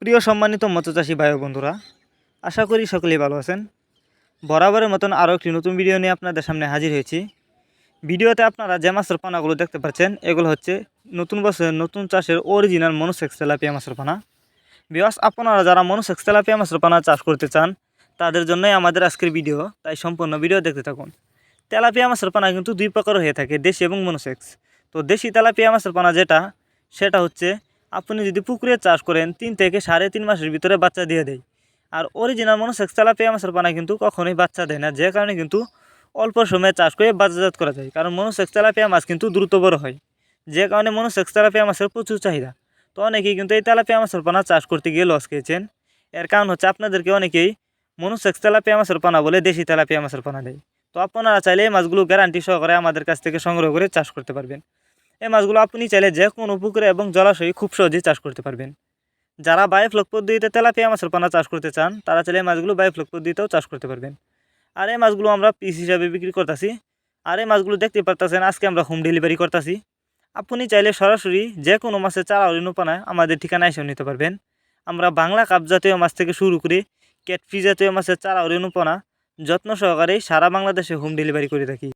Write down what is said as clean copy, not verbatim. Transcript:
প্রিয় সম্মানিত মৎস্যচাষী ভাই ও বন্ধুরা, আশা করি সকলেই ভালো আছেন। বরাবরের মতন আরও একটি নতুন ভিডিও নিয়ে আপনাদের সামনে হাজির হয়েছি। ভিডিওতে আপনারা যে মাছের পানাগুলো দেখতে পাচ্ছেন, এগুলো হচ্ছে নতুন বছরের নতুন চাষের অরিজিনাল মনোসেক্স তেলাপিয়া মাছের পানা। বিকজ আপনারা যারা মনোসেক্স তেলাপিয়া মাছের পানা চাষ করতে চান, তাদের জন্যই আমাদের আজকের ভিডিও, তাই সম্পূর্ণ ভিডিও দেখতে থাকুন। তেলাপিয়া মাছের পানা কিন্তু দুই প্রকার হয়ে থাকে, দেশি এবং মনোসেক্স। তো দেশি তেলাপিয়া মাছের পানা সেটা হচ্ছে আপনি যদি পুকুরে চাষ করেন 3 থেকে 3.5 মাসের ভিতরে বাচ্চা দিয়ে দেয়। আর অরিজিনাল মনোসেক্স তেলাপিয়া মাছের পানা কিন্তু কখনোই বাচ্চা দেয় না, যে কারণে কিন্তু অল্প সময়ে চাষ করে বাজারজাত করা যায়। কারণ মনোসেক্স তেলাপিয়া মাছ কিন্তু দ্রুত বড় হয়, যে কারণে মনোসেক্স তেলাপিয়া মাছের প্রচুর চাহিদা। তো অনেকেই কিন্তু এই তেলাপিয়া মাছের পানা চাষ করতে গিয়ে লস খেয়েছেন। এর কারণ হচ্ছে আপনাদেরকে অনেকেই মনোসেক্স তেলাপিয়া মাছের পানা বলে দেশি তেলাপিয়া মাছের পানা দেয়। তো আপনারা চাইলে এই মাছগুলো গ্যারান্টি সহকারে আমাদের কাছ থেকে সংগ্রহ করে চাষ করতে পারবেন। এই মাছগুলো আপনি চাইলে যে কোনো পুকুরে এবং জলাশয়ে খুব সহজেই চাষ করতে পারবেন। যারা বায়োফ্লক পদ্ধতিতে তেলাপিয়া মাছের পানা চাষ করতে চান, তারা চাইলে এই মাছগুলো বায়োফ্লক পদ্ধতিতেও চাষ করতে পারবেন। আর এই মাছগুলো আমরা পিস হিসাবে বিক্রি করতেছি। আর এই মাছগুলো দেখতে পারতেছেন, আজকে আমরা হোম ডেলিভারি করতেছি। আপনি চাইলে সরাসরি যে কোনো মাছের চারা অনুপানায় আমাদের ঠিকানায় এসে নিতে পারবেন। আমরা বাংলা কাপ জাতীয় মাছ থেকে শুরু করে ক্যাটফিশ জাতীয় মাছের চারা অনুপানা যত্ন সহকারে সারা বাংলাদেশে হোম ডেলিভারি করে থাকি।